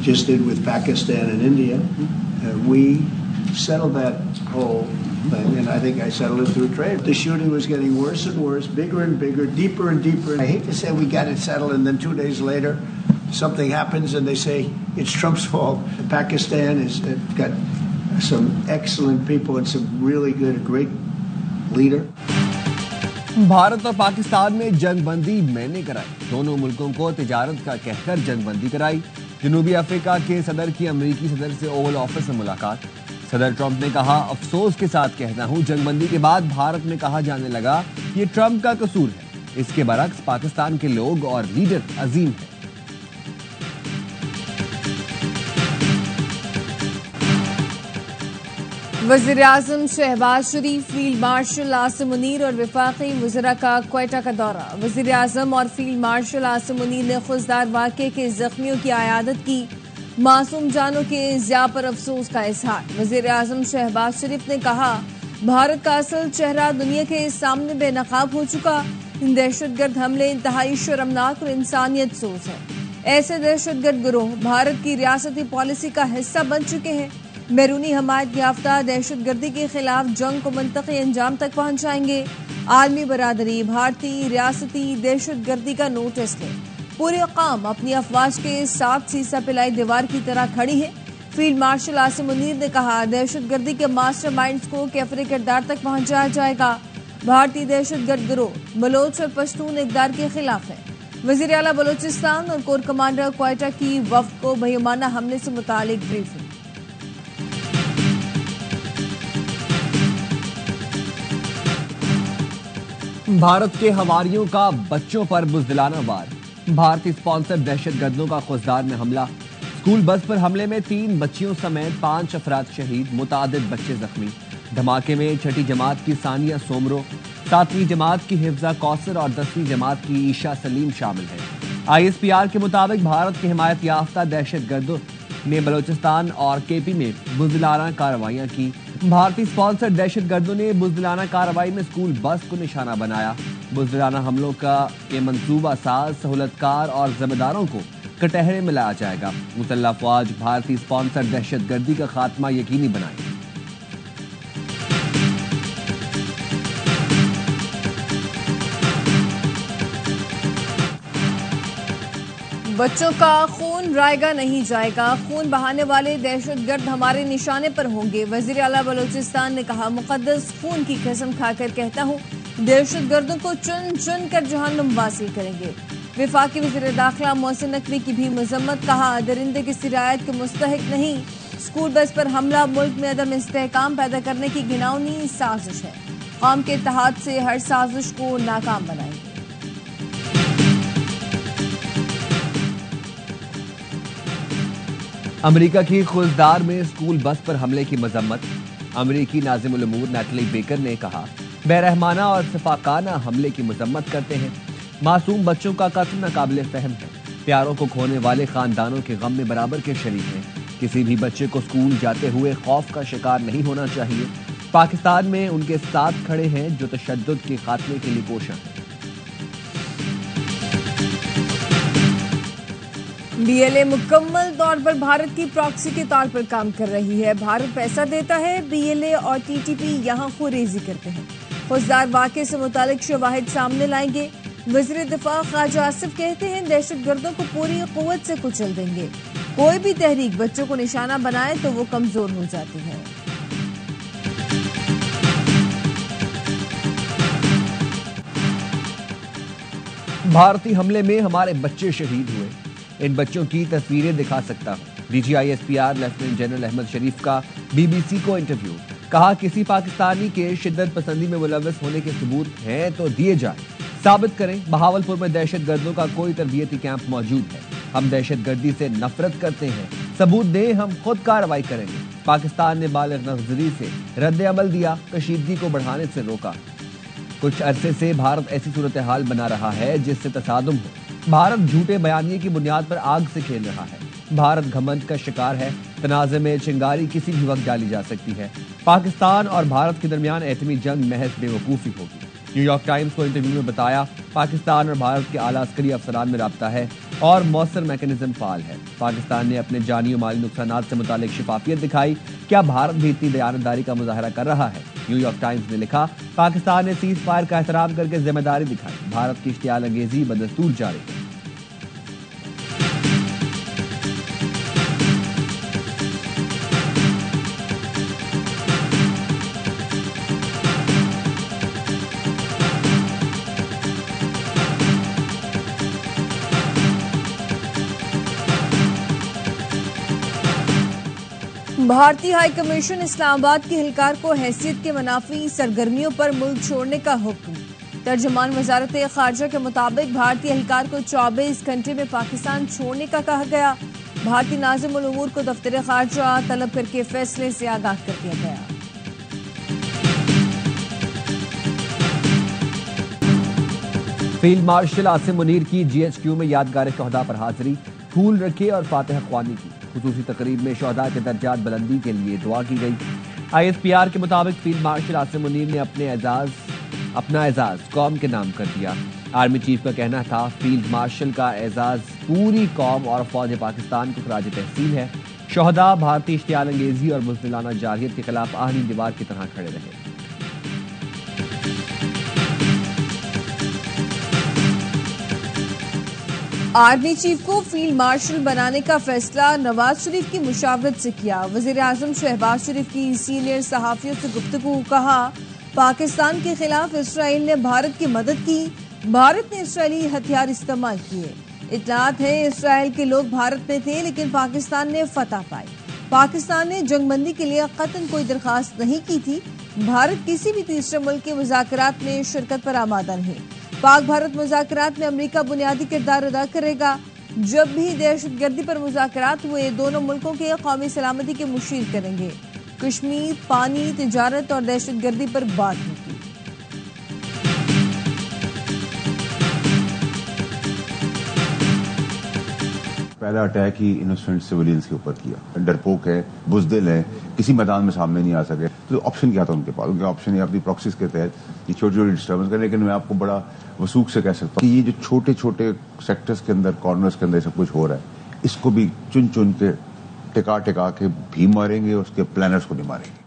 just did with Pakistan and India. We settled that whole thing, and I think I settled it through trade. The shooting was getting worse and worse, bigger and bigger, deeper and deeper. I hate to say we got it settled, and then 2 days later, something happens, and they say it's Trump's fault. Pakistan has got some excellent people and some really good, great leader. Bharat और पाकिस्तान में जंग बंदी मैंने कराई। दोनों मुल्कों को तिजारत का कहकर जंग बंदी कराई। जनूबी अफ्रीका के सदर की अमेरिकी सदर से ओवल ऑफिस में मुलाकात। सदर ट्रंप ने कहा, अफसोस के साथ कहता हूं, जंग बंदी के बाद भारत में कहा जाने लगा ये ट्रंप का कसूर है। इसके बरक्स पाकिस्तान के लोग और लीडर अजीम हैं। वज़ीर-ए-आज़म शहबाज शरीफ, फील्ड मार्शल आसिम मुनीर और वफाकी वज़रा का क्वेटा का दौरा। वज़ीर-ए-आज़म और फील्ड मार्शल आसिम मुनीर ने खुशदार वाक़े के ज़ख्मियों की आयादत की। मासूम जानों के ज़िया पर अफसोस का इजहार। वज़ीर-ए-आज़म शहबाज शरीफ ने कहा, भारत का असल चेहरा दुनिया के सामने बेनकाब हो चुका। दहशतगर्द हमले इंतहाई शर्मनाक और इंसानियत सोच है। ऐसे दहशतगर्द गिरोह भारत की रियासती पॉलिसी का हिस्सा बन चुके हैं। बैरूनी हमायत याफ्ता दहशतगर्दी के खिलाफ जंग को मुंतक़ी अंजाम तक पहुंचाएंगे। आलमी बरादरी भारतीय रियासती दहशतगर्दी का नोटिस ले। पूरी कौम अपनी अफवाज के साथ सीसा पिलाई दीवार की तरह खड़ी है। फील्ड मार्शल आसिम मुनीर ने कहा, दहशतगर्दी के मास्टर माइंड्स को कैफरे किरदार तक पहुंचाया जाएगा। भारतीय दहशतगर्द गिरोह बलोच और पश्तून इक़दार के खिलाफ है। वज़ीर आला बलोचिस्तान और कोर कमांडर क्वेटा की वफ़द को बहिमाना हमले से मुतालिक ब्रीफिंग। भारत के हवारियों का बच्चों पर बुज़दिलाना वार। भारतीय स्पॉन्सर दहशतगर्दों का खुशदार में हमला। स्कूल बस पर हमले में 3 बच्चियों समेत 5 अफराद शहीद, मुतादिद बच्चे जख्मी। धमाके में 6ठी जमात की सानिया सोमरो, 7वीं जमात की हिफ्जा कौसर और 10वीं जमात की ईशा सलीम शामिल है। ISPR के मुताबिक भारत के हिमायत याफ्ता दहशतगर्दों ने बलोचिस्तान और केपी में बुज़दिलाना कार्रवाइयां की। भारतीय स्पॉन्सर दहशतगर्दों ने बुज़दिलाना कार्रवाई में स्कूल बस को निशाना बनाया। बुज़दिलाना हमलों के मंसूबा साज, सहूलतकार और जिम्मेदारों को कटहरे में लाया जाएगा। मुसल्लह अफवाज भारतीय स्पॉन्सर दहशतगर्दी का खात्मा यकीनी बनाए। बच्चों का खून रायगा नहीं जाएगा। खून बहाने वाले दहशतगर्द हमारे निशाने पर होंगे। वज़ीर आला बलोचिस्तान ने कहा, मुक़द्दस खून की कसम खाकर कहता हूँ, दहशतगर्दों को चुन चुन कर जहन्नुम वासिल करेंगे। वफाकी वज़ीर दाखिला मोहसिन नकवी की भी मज़म्मत। कहा, दरिंदे की सिरायत के मुस्तहिक नहीं। स्कूल बस पर हमला मुल्क में अदम इस्तेहकाम पैदा करने की घिनौनी साजिश है। कौम के इत्तेहाद से हर साजिश को नाकाम बनाएंगे। अमेरिका की खुशदार में स्कूल बस पर हमले की मजम्मत। अमेरिकी नाज़िमुल उमूर नैटली बेकर ने कहा, बेरहमाना और सिफाकाना हमले की मजम्मत करते हैं। मासूम बच्चों का कत्ल नाकाबिले फहम है। प्यारों को खोने वाले खानदानों के गम में बराबर के शरीक हैं। किसी भी बच्चे को स्कूल जाते हुए खौफ का शिकार नहीं होना चाहिए। पाकिस्तान में उनके साथ खड़े हैं जो तशद्दुद के खात्मे के लिए कोशा हैं। BLA मुकम्मल तौर पर भारत की प्रॉक्सी के तौर पर काम कर रही है। भारत पैसा देता है, BLA और TTP यहाँ खुरेजी करते हैं। खुशदार वाक़े से मुतालिक शवाहिद सामने लाएंगे। वज़ीर दिफा ख्वाजा आसिफ कहते हैं, दहशतगर्दों को पूरी क़ुव्वत से कुचल देंगे। कोई भी तहरीक बच्चों को निशाना बनाए तो वो कमजोर हो जाती है। भारतीय हमले में हमारे बच्चे शहीद हुए। इन बच्चों की तस्वीरें दिखा सकता हूँ। DG ISPR lieutenant general Ahmed Sharif का BBC को इंटरव्यू। कहा, किसी पाकिस्तानी के शिद्दत पसंदी में मुलव्वस होने के सबूत हैं तो दिए जाएं। साबित करें बहावलपुर में दहशतगर्दों का कोई तरबियती कैंप मौजूद है। हम दहशतगर्दी से नफरत करते हैं। सबूत दें, हम खुद कार्रवाई करेंगे। पाकिस्तान ने बालिग नज़री से रद्द अमल दिया, कशीदगी को बढ़ाने से रोका। कुछ अरसे से भारत ऐसी सूरत हाल बना रहा है जिससे तसादुम हो। भारत झूठे बयानिए की बुनियाद पर आग से खेल रहा है। भारत घमंड का शिकार है। तनाज़े में चिंगारी किसी भी वक्त डाली जा सकती है। पाकिस्तान और भारत के दरमियान एटमी जंग महज बेवकूफ़ी होगी। न्यूयॉर्क टाइम्स को इंटरव्यू में बताया, پاکستان اور بھارت کے اعلیٰ عسکری افسران میں رابطہ ہے اور مؤثر میکینزم فعال ہے۔ پاکستان نے اپنے جانی و مالی نقصانات سے متعلق شفافیت دکھائی، کیا بھارت بھی اتنی دیانتداری کا مظاہرہ کر رہا ہے؟ نیو یارک ٹائمز نے لکھا، پاکستان نے سیز فائر کا احترام کر کے ذمہ داری دکھائی، بھارت کی اشتعال انگیزی بدستور جاری ہے۔ بھارتی ہائی کمیشن اسلام آباد کے اہلکار کو حیثیت کے منافی سرگرمیوں پر ملک چھوڑنے کا حکم۔ ترجمان وزارت خارجہ کے مطابق بھارتی اہلکار کو 24 گھنٹے میں پاکستان چھوڑنے کا کہا گیا۔ بھارتی ناظم الامور کو دفتر خارجہ طلب کر کے فیصلے سے آگاہ کر دیا گیا۔ فیلڈ مارشل عاصم منیر کی جی ایچ کیو میں یادگار شہداء پر حاضری، پھول رکھے اور فاتحہ خوانی کی۔ خصوصی تقریب میں شہداء کے درجات بلندی کے لیے دعا کی گئی۔ آئی ایس پی آر کے مطابق فیلڈ مارشل عاصم منیر نے اپنا اعزاز قوم کے نام کر دیا۔ آرمی چیف کا کہنا تھا، فیلڈ مارشل کا اعزاز پوری قوم اور فوج پاکستان کو خراج تحسین ہے۔ شہداء بھارتی اشتعال انگیزی اور بزدلانہ جارحیت کے خلاف آہنی دیوار کی طرح کھڑے رہے۔ آرمی چیف کو فیلڈ مارشل بنانے کا فیصلہ نواز شریف کی مشاورت سے کیا۔ وزیر اعظم شہباز شریف کی سینئر صحافیوں سے گفتگو، کہا پاکستان کے خلاف اسرائیل نے بھارت کی مدد کی، بھارت نے اسرائیلی ہتھیار استعمال کیے۔ اطلاعات ہے اسرائیل کے لوگ بھارت میں تھے لیکن پاکستان نے فتح پائی۔ پاکستان نے جنگ بندی کے لیے قطعاً کوئی درخواست نہیں کی تھی۔ بھارت کسی بھی تیسرے ملک کے مذاکرات میں شرکت پر آمادہ نہیں۔ پاک بھارت مذاکرات میں امریکہ بنیادی کردار ادا کرے گا۔ جب بھی دہشت گردی پر مذاکرات ہوئے، دونوں ملکوں کے قومی سلامتی کے مشیر کریں گے۔ کشمیر، پانی، تجارت اور دہشت گردی پر بات ہوگی۔ پہلا اٹیک ہی انوسنٹ سویلینز کے اوپر کیا، ڈرپوک ہے، بزدل ہے، کسی میدان میں سامنے نہیں آ سکے۔ تو آپشن کیا تھا ان کے پاس؟ ان کے آپشن یہ اپنی پراکسیز کے تحت یہ چھوٹی چھوٹی ڈسٹربنس کریں، لیکن میں آپ کو بڑا وثوق سے کہہ سکتا ہوں کہ یہ جو چھوٹے چھوٹے سیکٹرز کے اندر، کارنرز کے اندر سب کچھ ہو رہا ہے، اس کو بھی چن چن کے ٹکا کے بھی ماریں گے، اس کے پلانرز کو نہیں ماریں گے۔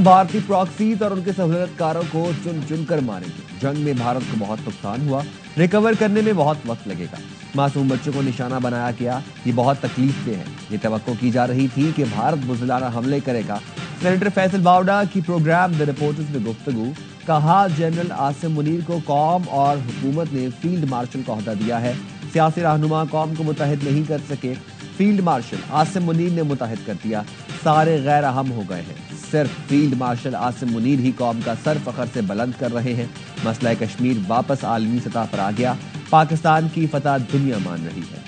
بھارتی پراکسیز اور ان کے سہولت کاروں کو چن چن کر ماریں گے۔ جنگ میں بھارت کو بہت نقصان ہوا، ریکور کرنے میں بہت وقت لگے گا۔ معصوم بچوں کو نشانہ بنایا گیا، یہ بہت تکلیف دہ ہے۔ یہ توقع کی جا رہی تھی کہ بھارت بزدلانہ حملے کرے گا۔ سینیٹر فیصل باوڑا کی پروگرام دی رپورٹرز میں گفتگو، کہا جنرل عاصم منیر کو قوم اور حکومت نے فیلڈ مارشل کا عہدہ دیا ہے۔ سیاسی رہنما قوم کو متحد نہیں کر سکے، فیلڈ مارشل عاصم منیر نے متحد کر دیا۔ سارے غیر اہم ہو گئے ہیں، صرف فیلڈ مارشل عاصم منیر ہی قوم کا سر فخر سے بلند کر رہے ہیں۔ مسئلہ کشمیر واپس عالمی سطح پر آ گیا، پاکستان کی فتح دنیا مان رہی ہے۔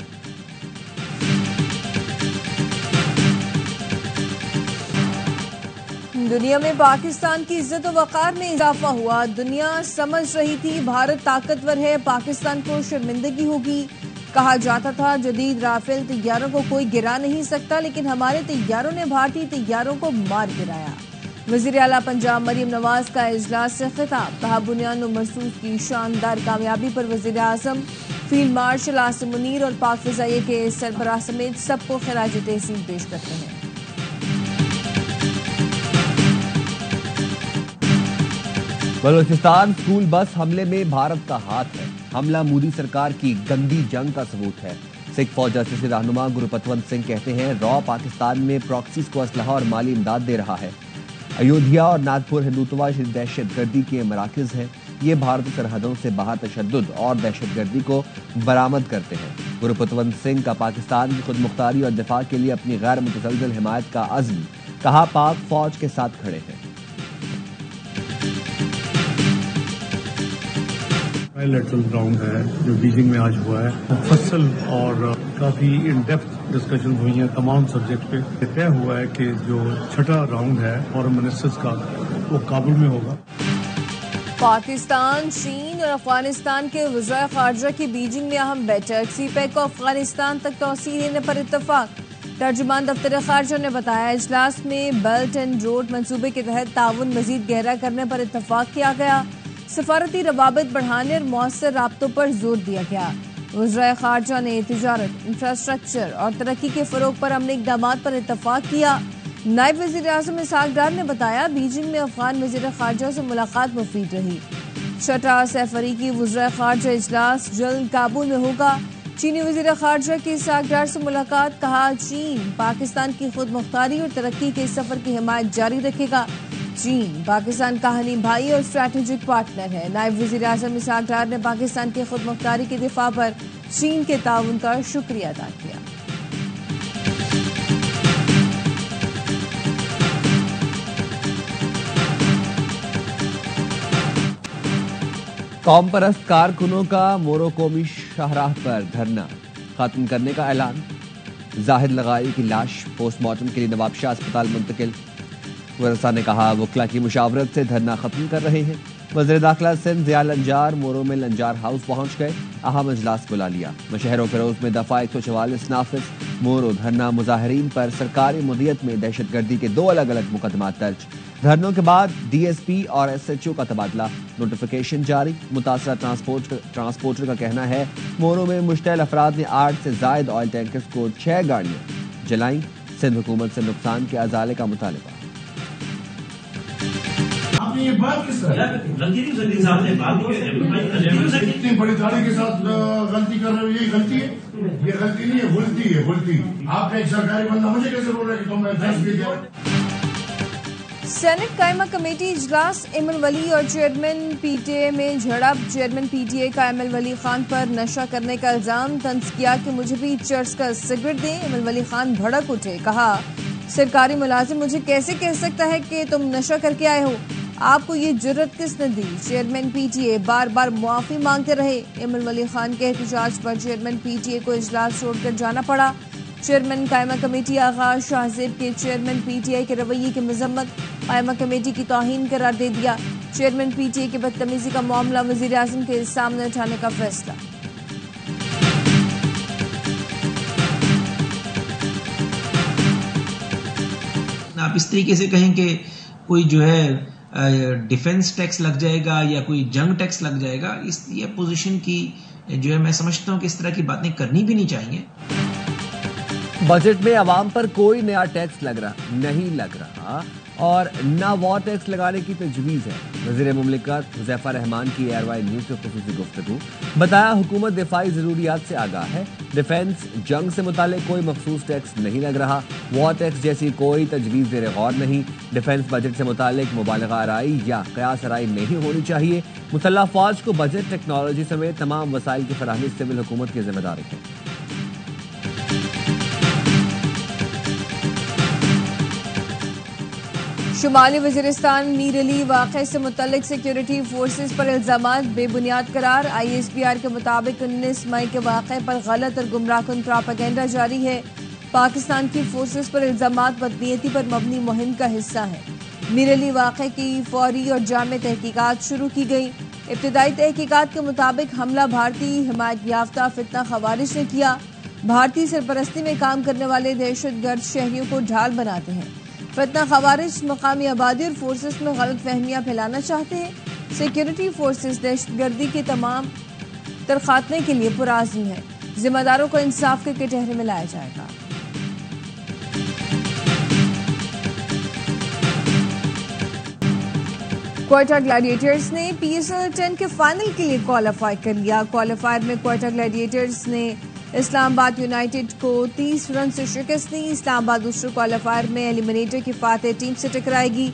دنیا میں پاکستان کی عزت و وقار میں اضافہ ہوا۔ دنیا سمجھ رہی تھی بھارت طاقتور ہے، پاکستان کو شرمندگی ہوگی۔ کہا جاتا تھا جدید رافیل طیاروں کو کوئی گرا نہیں سکتا، لیکن ہمارے طیاروں نے بھارتی طیاروں کو مار گرایا۔ وزیر اعلیٰ پنجاب مریم نواز کا اجلاس سے خطاب، کہا بنیان و مرصوص کی شاندار کامیابی پر وزیر اعظم، فیلڈ مارشل عاصم منیر اور پاک فضائیہ کے سربراہ سمیت سب کو خراج تحسین پیش کرتے ہیں۔ بلوچستان اسکول بس حملے میں بھارت کا ہاتھ ہے، حملہ مودی سرکار کی گندی جنگ کا ثبوت ہے۔ سکھ فوج جرسی رہنما گروپتونت سنگھ کہتے ہیں، را پاکستان میں پراکسیز کو اسلحہ اور مالی امداد دے رہا ہے۔ ایودھیا اور ناگپور ہندوتوا دہشت گردی کے مراکز ہیں، یہ بھارتی سرحدوں سے باہر تشدد اور دہشت گردی کو برآمد کرتے ہیں۔ گروپتونت سنگھ کا پاکستان کی خود مختاری اور دفاع کے لیے اپنی غیر متزلزل حمایت کا عزم، کہا پاک فوج کے ساتھ کھڑے ہیں۔ بائی لیٹرل راؤنڈ ہے جو بیجنگ میں آج ہوا ہے، مفصل اور کافی ان ڈیپتھ ڈسکشن ہوئی ہیں تمام سبجیکٹ پہ۔ یہ طے ہوا ہے کہ جو چھٹا راؤنڈ ہے فارن منسٹرز کا وہ کابل میں ہوگا۔ پاکستان، چین اور افغانستان کے وزرائے خارجہ کی بیجنگ میں اہم بیٹھک، سی پیک کو افغانستان تک توسیع دینے پر اتفاق۔ ترجمان دفتر خارجہ نے بتایا، اجلاس میں بیلٹ اینڈ روڈ منصوبے کے تحت تعاون مزید گہرا کرنے پر اتفاق کیا گیا۔ सफारती रवाबित बढ़ाने और मौसर राब्तों पर जोर दिया गया। वज़ीर ख़ारजा ने तिजारत, इंफ्रास्ट्रक्चर और तरक्की के फ़रोग़ पर अमली इक़दामात पर इत्तफ़ाक़ किया। नायब वज़ीर आज़म इसहाक़ डार ने बताया, बीजिंग में अफ़गान वज़ीर ख़ारजा से मुलाकात मुफीद रही। छठा सैफरीकी वज़ीर ख़ारजा इजलास जल्द काबुल में होगा। चीनी वज़ीर ख़ारजा की इसहाक़ डार से मुलाकात, कहा चीन पाकिस्तान की खुद मुख्तारी और तरक्की के सफ़र की हिमायत जारी रखेगा। चीन पाकिस्तान का हनी भाई और स्ट्रैटेजिक पार्टनर है। नायब वज़ीर आज़म इसहाक़ डार ने पाकिस्तान की खुद मुख्तारी के दिफा पर चीन के ताउन का शुक्रिया अदा किया। कौम परस्त कारकुनों का मोरोकोमी शाहराह पर धरना खत्म करने का ऐलान। जाहिद लगाई की लाश पोस्टमार्टम के लिए नवाबशाह अस्पताल मुंतकिल। वरसा ने कहा, वकला की मुशावरत से धरना खत्म कर रहे हैं। वज़ीर दाखिला सिंध ज़िया लंजार मोरो में लंजार हाउस पहुंच गए, अहम इजलास बुला लिया। मशहर फिरोज में दफा 144 नाफिज। मोरो धरना मुजाहिरीन पर सरकारी मुदियत में दहशतगर्दी के 2 अलग अलग मुकदमात दर्ज। धरनों के बाद DSP और SHO का तबादला, नोटिफिकेशन जारी। मुतासरा ट्रांसपोर्टर का कहना है, मोरो में मुश्तल अफराद ने 8 से जायद ऑयल टैंकर्स को 6 गाड़ियां जलाई। सिंध हुकूमत से नुकसान के अजाले का मुतालबा। आपने ये बात किस तरह इतनी बड़ी दाढ़ी के साथ गलती कर रहे हो? ये गलती है, ये गलती नहीं है, गुलती है, गुलती। आपका एक सरकारी बंदा मुझे कैसे बोल रहा है कि तुमने दस भी दिया? सेनेट कायमा कमेटी इजलास, एमएल वली और चेयरमैन PTA में झड़प। चेयरमैन PTA का एमएल वली खान पर नशा करने का इल्जाम। तंज किया कि मुझे भी चर्च का सिगरेट दें। एमएल वली खान भड़क उठे, कहा सरकारी मुलाजिम मुझे कैसे कह सकता है कि तुम नशा करके आए हो? आपको ये जुर्रत किसने दी? चेयरमैन PTA बार बार मुआफी मांगते रहे। एमएल वली खान के एहतजाज पर चेयरमैन PTA को इजलास छोड़कर जाना पड़ा। चेयरमैन कायमा कमेटी आगा शाहजेब के चेयरमैन PTA के रवैये की मजम्मत, कायमा कमेटी की तौहीन करार दे दिया। चेयरमैन PTA की बदतमीजी का मामला वज़ीर आज़म के सामने उठाने का फैसला। आप इस तरीके से कहें कि कोई जो है डिफेंस टैक्स लग जाएगा या कोई जंग टैक्स लग जाएगा, इस ये पोजीशन की जो है मैं समझता हूं कि इस तरह की बातें करनी भी नहीं चाहिए। बजट में आवाम पर कोई नया टैक्स नहीं लग रहा और ना वॉर टैक्स लगाने की तजवीज़ है। वज़ीर मुमलिकत हुज़ैफा रहमान की ARY न्यूज़ से ख़ुसूसी गुफ्तगू। बताया, हुकूमत दिफाई ज़रूरियात से आगाह है। डिफेंस जंग से मुतालिक कोई मखसूस टैक्स नहीं लग रहा। वॉर टैक्स जैसी कोई तजवीज़ ज़ेर गौर नहीं। डिफेंस बजट से मुतालिक मुबालगा आराई या क़यास आराई नहीं होनी चाहिए। मुसल्लह फ़ौज को बजट, टेक्नोलॉजी समेत तमाम वसाइल की फराहमी सिविल हुकूमत की जिम्मेदारी है। शुमाली वज़ीरिस्तान मीर अली वाक़े से मुतल्लिक सिक्योरिटी फोर्सेस पर इल्ज़ामात बेबुनियाद करार। ISPR के मुताबिक 19 मई के वाक़े पर गलत और गुमराहकुन प्रोपेगेंडा जारी है। पाकिस्तान की फोर्सेस पर इल्ज़ामात बदनीयती पर मबनी मुहिम का हिस्सा है। मीर अली वाक़े की फौरी और जामे तहकीकात शुरू की गई। इब्तिदाई तहकीकात के मुताबिक हमला भारतीय हिमायत याफ्ता फितना खवारिज ने किया। भारतीय सरपरस्ती में काम करने वाले दहशतगर्द शहरियों को ढाल बनाते हैं। फितना खवारिज मकामी आबादी और फोर्सेस में गलत फहमियाँ फैलाना चाहते हैं। सिक्योरिटी फोर्सेस दहशतगर्दी के तमाम तर खात्मे के लिए पुराज़्म है। जिम्मेदारों को इंसाफ के कटहरे में लाया जाएगा। क्वेटा ग्लैडिएटर्स ने PSL 10 के फाइनल के लिए क्वालिफाई कर लिया। क्वालिफायर में क्वेटा ग्लैडिएटर्स ने इस्लामाबाद यूनाइटेड को 30 रन से शिकस्त दी। इस्लामाबाद दूसरे क्वालिफायर में एलिमिनेटर की फातेह टीम से टकराएगी।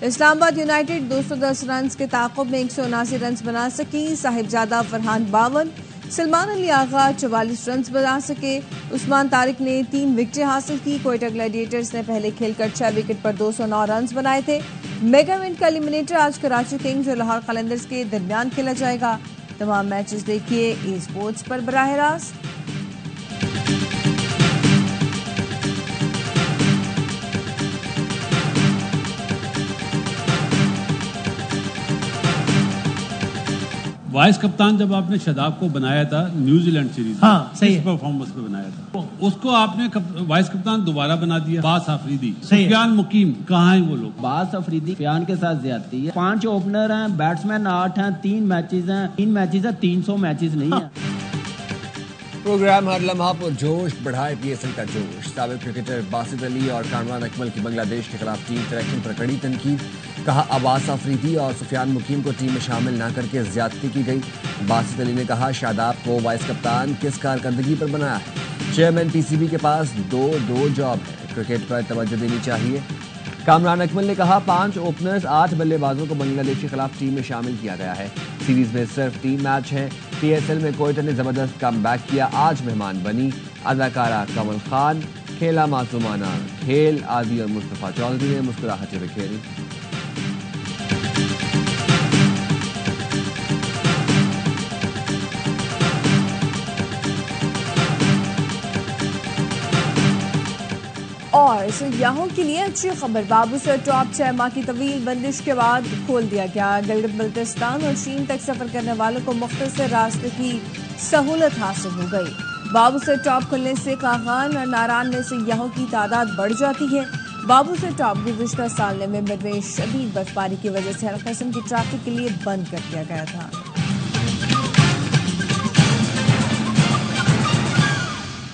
इस्लामाबाद यूनाइटेड 210 रन के ताक़ुब में 179 रन बना सकी। साहिबजादा फरहान 52, सलमान अली आगा 44 रन बना सके। उस्मान तारिक ने 3 विकेटें हासिल की। क्वेटा ग्लैडिएटर्स ने पहले खेलकर 6 विकेट पर 209 रन बनाए थे। मेगा इवेंट का एलिमिनेटर आज कराची किंग्स और लाहौर कलंदर्स के दरमियान खेला जाएगा। तमाम मैचेस देखिए eSports पर बराह रास्त। वाइस कप्तान जब आपने शादाब को बनाया था न्यूजीलैंड सीरीज में, हाँ, सही है। परफॉर्मेंस पे बनाया था, तो उसको आपने वाइस कप्तान दोबारा बना दिया। बास आफरीदी, सही है। सुफियान मुकीम, कहाँ हैं वो लोग? बास अफरीदी सुफियान के साथ ज्यादती है। 5 ओपनर हैं, बैट्समैन 8 हैं, 3 मैचेस हैं, 300 मैचेस नहीं है। प्रोग्राम हर लम्हा पर जोश बढ़ाए पीएसएल का जोश। साबिक क्रिकेटर बासित अली और कामरान अकमल की बांग्लादेश के खिलाफ टीम सिलेक्शन पर कड़ी तनकीद। कहा अब्बास आफरीदी और सुफियान मुकीम को टीम में शामिल न करके ज्यादती की गई। बासित अली ने कहा शादाब को वाइस कप्तान किस कारकर्दगी पर बनाया है। चेयरमैन पीसीबी के पास दो जॉब है, क्रिकेट पर तवज्जो देनी चाहिए। कामरान अकमल ने कहा 5 ओपनर्स 8 बल्लेबाजों को बांग्लादेश के खिलाफ टीम में शामिल किया गया है। सीरीज में सिर्फ 3 मैच हैं। पीएसएल में कोयटा ने जबरदस्त कमबैक किया, आज मेहमान बनी। अदाकारा कमल खान, खेला मासूमाना खेल, आदि और मुस्तफा चौधरी ने मुस्कुराहटें बिखेरी। और सयाहों के लिए अच्छी खबर, बाबू सर टॉप 6 माह की तवील बंदिश के बाद खोल दिया गया। गिलगित बल्तिस्तान और चीन तक सफर करने वालों को मुख्तसर रास्ते की सहूलत हासिल हो गई। बाबू सर टॉप खुलने से कागान और नारान में सयाहों की तादाद बढ़ जाती है। बाबू सर टॉप गुज़िश्ता साल में शदीद बर्फबारी की वजह से हर किस्म की ट्रैफिक के लिए बंद कर दिया गया था।